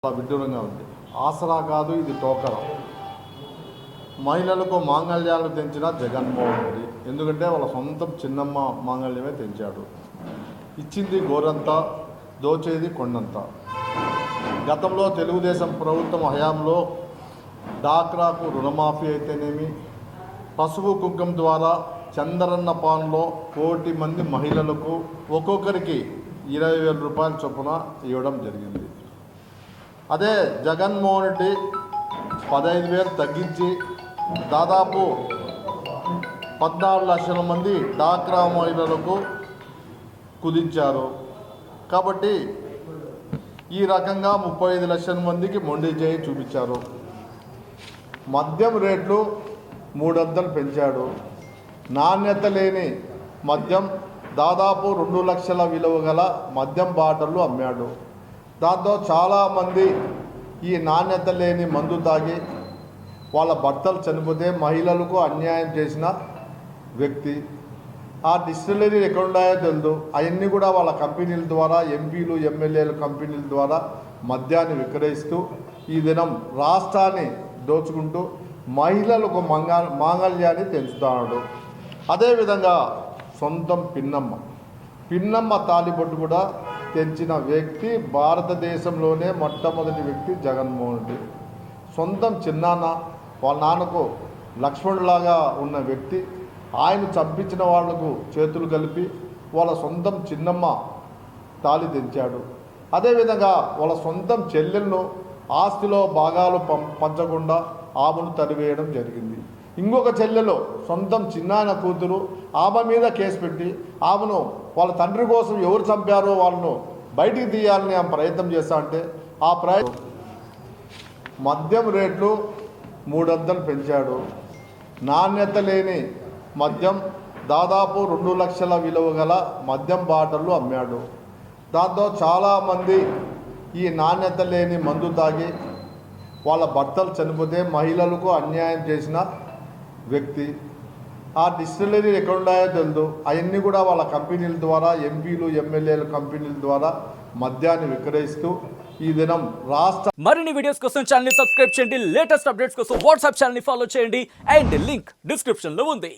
విడ్డూరంగా ఉంది. ఆసరా కాదు, ఇది టోకరా. మహిళలకు మాంగళ్యాలు తెంచిన జగన్మోహన్ రెడ్డి. ఎందుకంటే వాళ్ళ సొంతం చిన్నమ్మ మాంగళ్యమే తెంచాడు. ఇచ్చింది గోరంతా, దోచేది కొండంత. గతంలో తెలుగుదేశం ప్రభుత్వం హయాంలో డాక్రాకు రుణమాఫీ అయితేనేమి, పసుపు కుంకం ద్వారా చంద్రన్న పాన్లో 1 కోటి మంది మహిళలకు ఒక్కొక్కరికి 20,000 రూపాయల చొప్పున ఇవ్వడం జరిగింది. అదే జగన్మోహన్ రెడ్డి 15,000 తగ్గించి దాదాపు 14 లక్షల మంది డాక్రా మహిళలకు కుదించారు. కాబట్టి ఈ రకంగా 35 లక్షల మందికి మొండి చేయి చూపించారు. మద్యం రేట్లు 300 పెంచాడు. నాణ్యత లేని మద్యం దాదాపు 2 లక్షల విలువ గల మద్యం బాటలు అమ్మాడు. దాంతో చాలామంది ఈ నాణ్యత లేని మందు తాగి వాళ్ళ భర్తలు చనిపోతే మహిళలకు అన్యాయం చేసిన వ్యక్తి. ఆ డిస్టిలరీ ఎక్కడ ఉన్నాయో తెలియదు. అవన్నీ కూడా వాళ్ళ కంపెనీల ద్వారా, ఎంపీలు ఎమ్మెల్యేల కంపెనీల ద్వారా మద్యాన్ని విక్రయిస్తూ ఈ దినం రాష్ట్రాన్ని దోచుకుంటూ మహిళలకు మాంగళ్యాన్ని తెంచుతున్నాడు. అదేవిధంగా సొంతం పిన్నమ్మ తాలిబొట్టు కూడా తెంచిన వ్యక్తి భారతదేశంలోనే మొట్టమొదటి వ్యక్తి జగన్మోహన్ రెడ్డి. సొంతం చిన్నాన్న, వాళ్ళ నాన్నకు లక్ష్మణులాగా ఉన్న వ్యక్తి. ఆయన చంపించిన వాళ్లకు చేతులు కలిపి వాళ్ళ సొంతం చిన్నమ్మ తాళి తెంచాడు. అదేవిధంగా వాళ్ళ సొంతం చెల్లెలను ఆస్తిలో భాగాలు పంచకుండా ఆమెను తరివేయడం జరిగింది. ఇంకొక చెల్లెలో సొంతం చిన్నాయన కూతురు, ఆమె మీద కేసు పెట్టి ఆమెను వాళ్ళ తండ్రి కోసం ఎవరు చంపారో వాళ్ళను బయటికి తీయాలని ఆమె ప్రయత్నం చేస్తా అంటే ఆ ప్రయత్నం మద్యం రేట్లు 300 పెంచాడు. నాణ్యత లేని మద్యం దాదాపు 2 లక్షల విలువ గల మద్యం బాటలు అమ్మాడు. దాంతో చాలామంది ఈ నాణ్యత లేని మందు తాగి వాళ్ళ భర్తలు చనిపోతే మహిళలకు అన్యాయం చేసిన వ్యక్తి. ఆ డిస్టిలరీ ఎక్కడ ఉన్నాయో తెలియదు. అవన్నీ కూడా వాళ్ళ కంపెనీల ద్వారా, ఎంపీలు ఎమ్మెల్యేల కంపెనీల ద్వారా మద్యాన్ని విక్రయిస్తూ ఈ దినం రాష్ట్ర మరిన్ని వీడియోస్ కోసం ఛానల్ ని సబ్స్క్రైబ్ చేయండి. లేటెస్ట్ అప్డేట్స్ కోసం వాట్సాప్ ఛానల్ ని ఫాలో చేయండి. అండ్ లింక్ డిస్క్రిప్షన్ లో ఉంది.